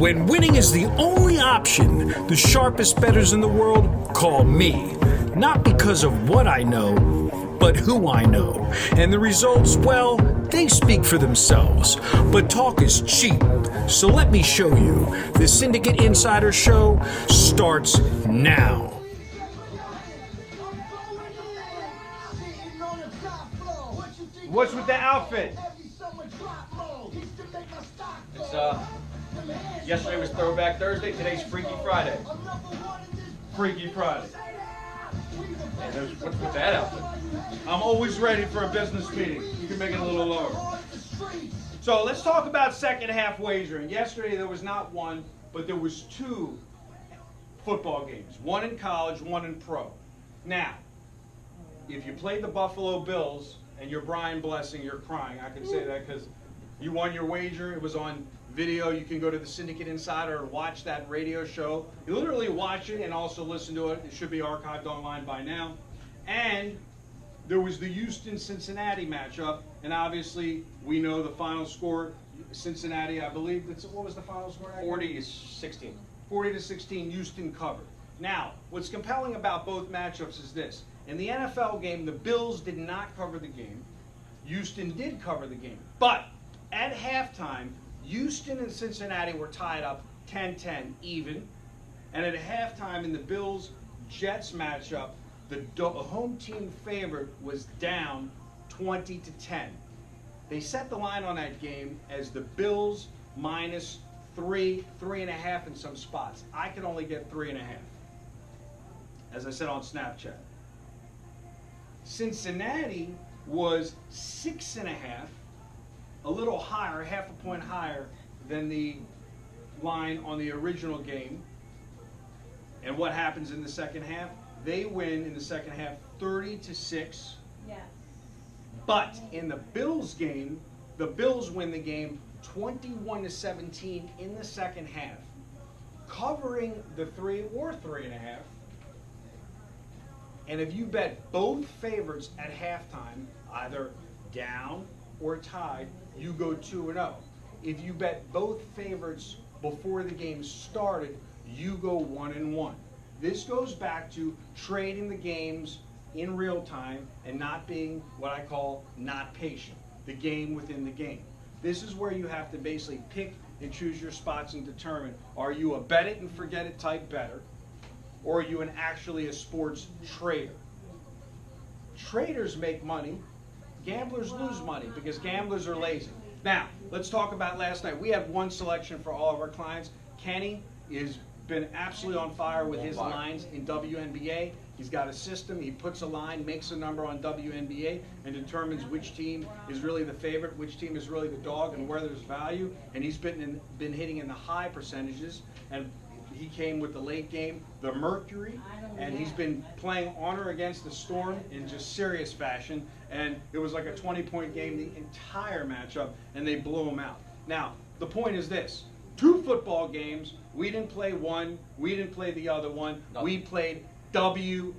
When winning is the only option, the sharpest bettors in the world call me. Not because of what I know, but who I know. And the results, well, they speak for themselves. But talk is cheap, so let me show you. The Syndicate Insider Show starts now. What's with the outfit? Yesterday was Throwback Thursday, today's Freaky Friday. Freaky Friday. What's with that outfit? I'm always ready for a business meeting. You can make it a little lower. So let's talk about second half wagering. Yesterday there was not one, but there was two football games. One in college, one in pro. Now, if you played the Buffalo Bills and you're Brian Blessing, you're crying. I can say that because you won your wager. It was on video. You can go to the Syndicate Insider and watch that radio show. You literally watch it and also listen to it. It should be archived online by now. And there was the Houston-Cincinnati matchup, and obviously we know the final score. Cincinnati, I believe, what was the final score? 40-16. 40-16, Houston covered. Now, what's compelling about both matchups is this. In the NFL game, the Bills did not cover the game. Houston did cover the game. But at halftime, Houston and Cincinnati were tied up 10-10 even. And at halftime in the Bills-Jets matchup, the home team favorite was down 20-10. They set the line on that game as the Bills minus 3.5 in some spots. I could only get 3.5, as I said on Snapchat. Cincinnati was 6.5, a little higher, half a point higher than the line on the original game. And what happens in the second half? They win in the second half 30-6. Yes. But in the Bills game, the Bills win the game 21-17 in the second half, covering the 3 or 3.5. And if you bet both favorites at halftime, either down or tied, you go 2-0. If you bet both favorites before the game started, you go 1-1. This goes back to trading the games in real time and not being what I call not patient, the game within the game. This is where you have to basically pick and choose your spots and determine, are you a bet it and forget it type bettor, or are you actually a sports trader? Traders make money, gamblers lose money because gamblers are lazy. Now, let's talk about last night. We have one selection for all of our clients. Kenny has been absolutely on fire with his lines in WNBA. He's got a system. He puts a line, makes a number on WNBA, and determines which team is really the favorite, which team is really the dog, and where there's value. And he's been hitting in the high percentages. And he came with the late game, the Mercury, and he's been playing Honor against the Storm in just serious fashion. And it was like a 20-point game the entire matchup, and they blew him out. Now, the point is this. 2 football games. We didn't play one. We didn't play the other one. No. We played WNBA.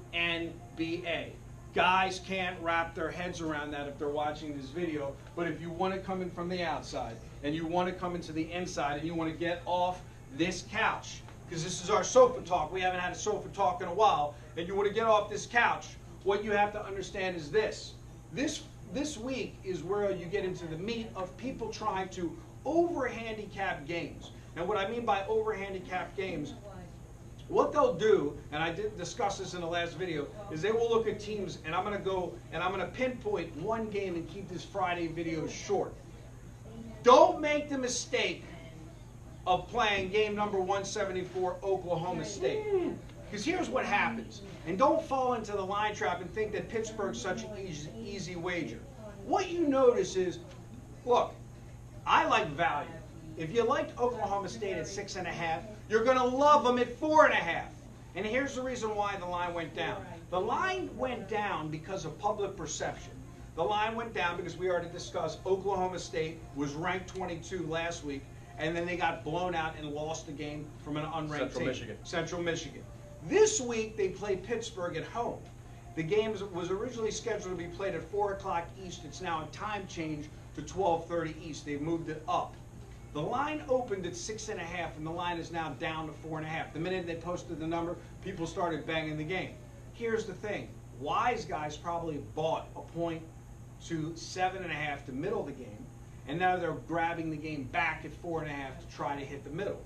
Guys can't wrap their heads around that if they're watching this video. But if you want to come in from the outside and you want to come into the inside and you want to get off this couch, because this is our sofa talk. We haven't had a sofa talk in a while. And you want to get off this couch, what you have to understand is this. This week is where you get into the meat of people trying to over-handicap games. And what I mean by over-handicap games, what they'll do, and I did discuss this in the last video, is they will look at teams, and I'm going to go and I'm going to pinpoint one game and keep this Friday video short. Don't make the mistake of playing game number 174, Oklahoma State. Because here's what happens. And don't fall into the line trap and think that Pittsburgh's such an easy wager. What you notice is, look, I like value. If you liked Oklahoma State at 6.5, you're going to love them at 4.5. And here's the reason why the line went down. The line went down because of public perception. The line went down because we already discussed Oklahoma State was ranked 22 last week, and then they got blown out and lost the game from an unranked team. Central Michigan. This week they play Pittsburgh at home. The game was originally scheduled to be played at 4 o'clock East. It's now a time change to 12:30 East. They've moved it up. The line opened at 6.5, and the line is now down to 4.5. The minute they posted the number, people started banging the game. Here's the thing. Wise guys probably bought a point to 7.5 to middle the game, and now they're grabbing the game back at 4.5 to try to hit the middle.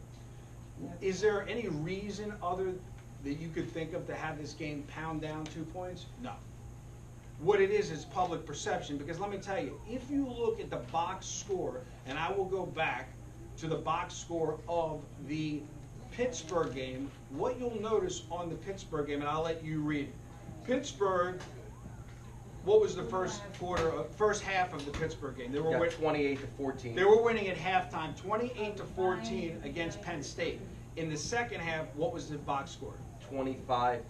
Is there any reason other that you could think of to have this game pound down 2 points? No. What it is public perception, because let me tell you, if you look at the box score, and I will go back to the box score of the Pittsburgh game, what you'll notice on the Pittsburgh game, and I'll let you read it. Pittsburgh, what was the first half of the Pittsburgh game? They were Got 28-14. They were winning at halftime, 28-14 against Penn State. In the second half, what was the box score? 25-14.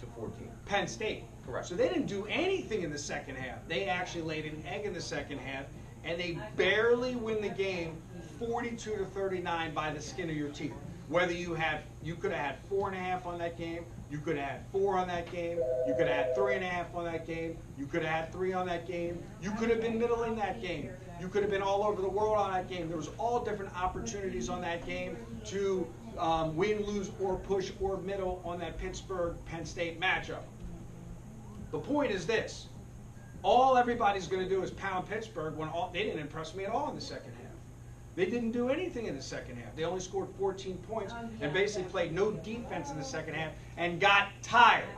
Penn State. Correct. So they didn't do anything in the second half. They actually laid an egg in the second half, and they barely win the game 42-39 by the skin of your teeth. Whether you could have had 4.5 on that game, you could have had 4 on that game, you could have had 3.5 on that game, you could have had 3 on that game, you could have been middle in that game, you could have been all over the world on that game. There was all different opportunities on that game to win, lose, or push, or middle on that Pittsburgh-Penn State matchup. The point is this. All everybody's going to do is pound Pittsburgh when they didn't impress me at all in the second half. They didn't do anything in the second half. They only scored 14 points and basically played no defense in the second half and got tired.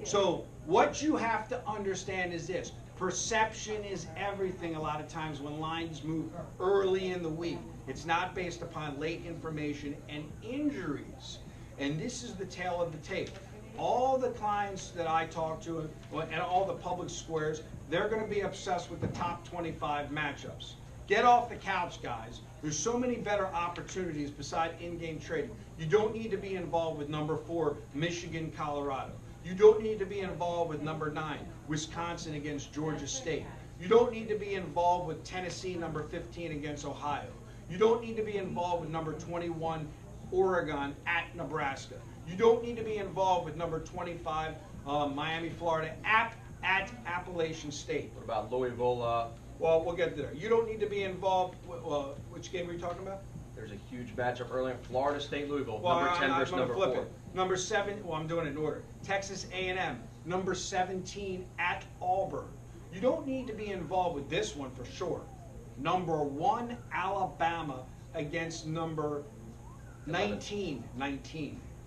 So what you have to understand is this. Perception is everything a lot of times when lines move early in the week. It's not based upon late information and injuries. And this is the tale of the tape. All the clients that I talk to and all the public squares, they're going to be obsessed with the top 25 matchups. Get off the couch, guys. There's so many better opportunities beside in-game trading. You don't need to be involved with number 4, Michigan, Colorado. You don't need to be involved with number 9, Wisconsin against Georgia State. You don't need to be involved with Tennessee, number 15 against Ohio. You don't need to be involved with number 21, Oregon at Nebraska. You don't need to be involved with number 25, Miami, Florida at Appalachian State. What about Louisville? Well, we'll get there. You don't need to be involved. Which game are you talking about? There's a huge matchup early in Florida State, Louisville. Well, number 10 versus number 4. It. Number 7. Well, I'm doing it in order. Texas A&M, number 17 at Auburn. You don't need to be involved with this one for sure. Number 1 Alabama against number 19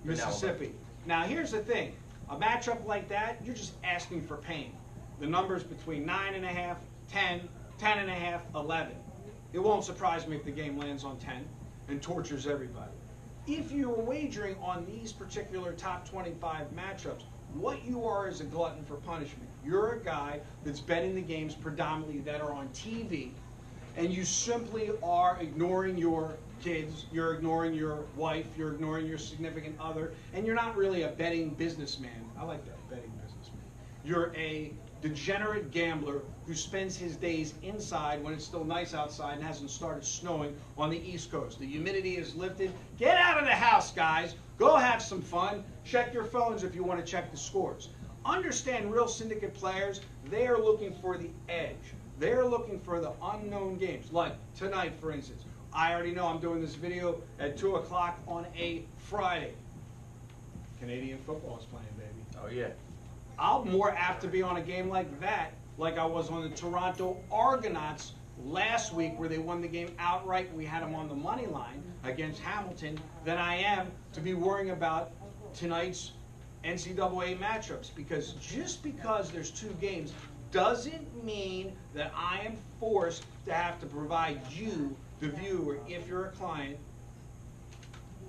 Mississippi. Now here's the thing. A matchup like that, you're just asking for pain. The numbers between 9.5, 10, 10.5, 11. It won't surprise me if the game lands on 10 and tortures everybody. If you're wagering on these particular top 25 matchups, what you are is a glutton for punishment. You're a guy that's betting the games predominantly that are on TV, and you simply are ignoring your kids, you're ignoring your wife, you're ignoring your significant other, and you're not really a betting businessman. I like that, betting businessman. You're a degenerate gambler who spends his days inside when it's still nice outside and hasn't started snowing on the East Coast. The humidity is lifted. Get out of the house, guys. Go have some fun. Check your phones if you want to check the scores. Understand, real syndicate players, they are looking for the edge. They're looking for the unknown games. Like tonight, for instance. I already know I'm doing this video at 2 o'clock on a Friday. Canadian football is playing, baby. Oh, yeah. I'm more apt to be on a game like that, like I was on the Toronto Argonauts last week where they won the game outright. We had them on the money line against Hamilton, than I am to be worrying about tonight's NCAA matchups. Because just because there's 2 games doesn't mean that I am forced to have to provide you, the viewer, if you're a client,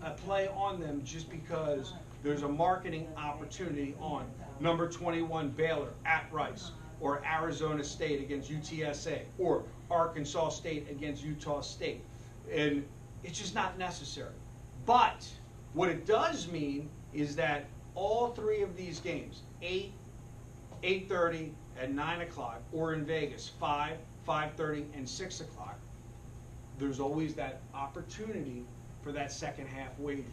a play on them just because there's a marketing opportunity on number 21 Baylor at Rice, or Arizona State against UTSA, or Arkansas State against Utah State. And it's just not necessary. But what it does mean is that all 3 of these games, 8, 8:30, and 9 o'clock, or in Vegas, 5, 5:30, and 6 o'clock, there's always that opportunity for that second half wager.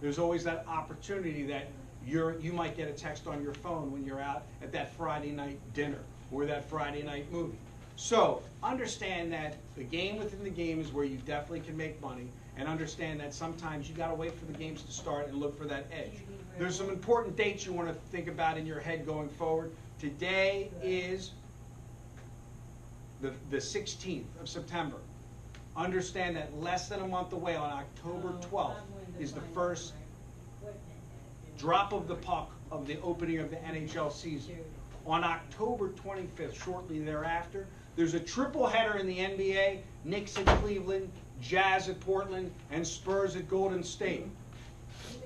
There's always that opportunity that you might get a text on your phone when you're out at that Friday night dinner or that Friday night movie. So understand that the game within the game is where you definitely can make money, and understand that sometimes you got to wait for the games to start and look for that edge. There's some important dates you want to think about in your head going forward. Today is the 16th of September. Understand that less than a month away, on October 12th, is the first drop of the puck of the opening of the NHL season. On October 25th, shortly thereafter, there's a triple header in the NBA: Knicks at Cleveland, Jazz at Portland, and Spurs at Golden State.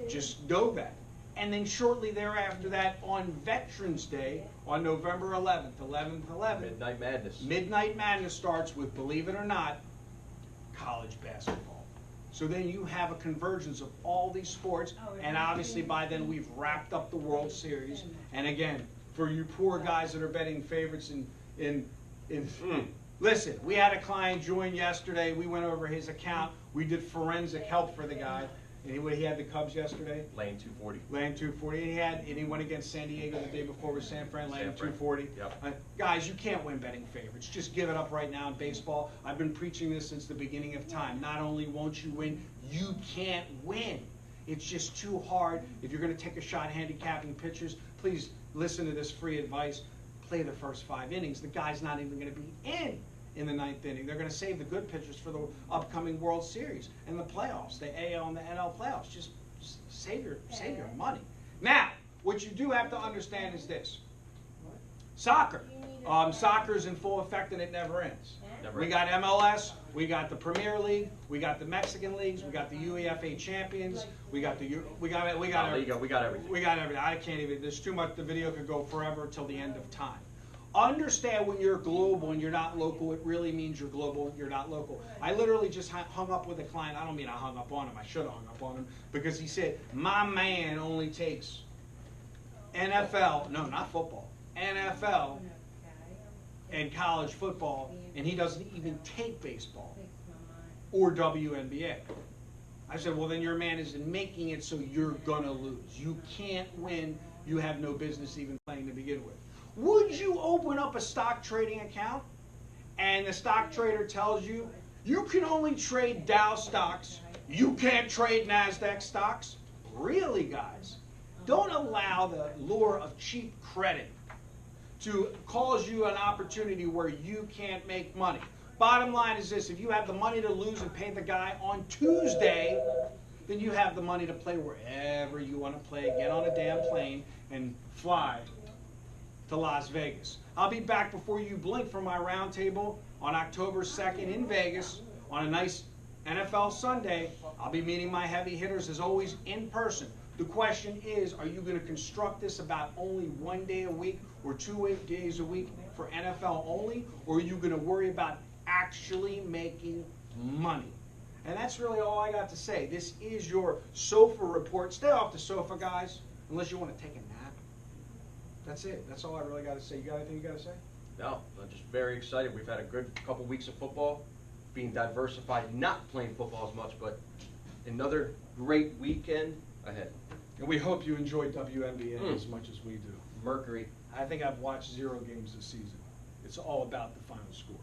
Just know that. And then shortly thereafter that, on Veterans Day, on November 11th, 11th, Midnight Madness. Midnight Madness starts with, believe it or not, college basketball. So then you have a convergence of all these sports, and obviously by then we've wrapped up the World Series. And again, for you poor guys that are betting favorites listen, we had a client join yesterday. We went over his account. We did forensic help for the guy. And he had the Cubs yesterday. Laying 240. Laying 240. And he went against San Diego the day before with San Fran, laying 240. Yep. Guys, you can't win betting favorites. Just give it up right now in baseball. I've been preaching this since the beginning of time. Not only won't you win, you can't win. It's just too hard. If you're going to take a shot handicapping pitchers, please listen to this free advice. Play the first 5 innings. The guy's not even going to be in the 9th inning. They're going to save the good pitchers for the upcoming World Series and the playoffs, the AL and the NL playoffs. Just save your money. Now, what you do have to understand is this. Soccer. Soccer's in full effect and it never ends. We got MLS, we got the Premier League, we got the Mexican leagues, we got the UEFA champions, we got everything. We got everything. We got everything. I can't even. There's too much. The video could go forever until the end of time. Understand, when you're global and you're not local, it really means you're global, you're not local. I literally just hung up with a client. I don't mean I hung up on him. I should have hung up on him, because he said, my man only takes NFL, no, not football, NFL and college football, and he doesn't even take baseball or WNBA. I said, well, then your man isn't making it, so you're going to lose. You can't win. You have no business even playing to begin with. Would you open up a stock trading account and the stock trader tells you, you can only trade Dow stocks, you can't trade NASDAQ stocks? Really, guys? Don't allow the lure of cheap credit to cause you an opportunity where you can't make money. Bottom line is this: if you have the money to lose and pay the guy on Tuesday, then you have the money to play wherever you want to play. Get on a damn plane and fly to Las Vegas. I'll be back before you blink for my roundtable on October 2nd in Vegas on a nice NFL Sunday. I'll be meeting my heavy hitters, as always, in person. The question is, are you going to construct this about only 1 day a week or 2 days a week for NFL only, or are you going to worry about actually making money? And that's really all I got to say. This is your sofa report. Stay off the sofa, guys, unless you want to take a nap. That's it. That's all I really got to say. You got anything you got to say? No, I'm just very excited. We've had a good couple weeks of football, being diversified, not playing football as much, but another great weekend ahead. And we hope you enjoyed WNBA as much as we do. Mercury. I think I've watched 0 games this season. It's all about the final score.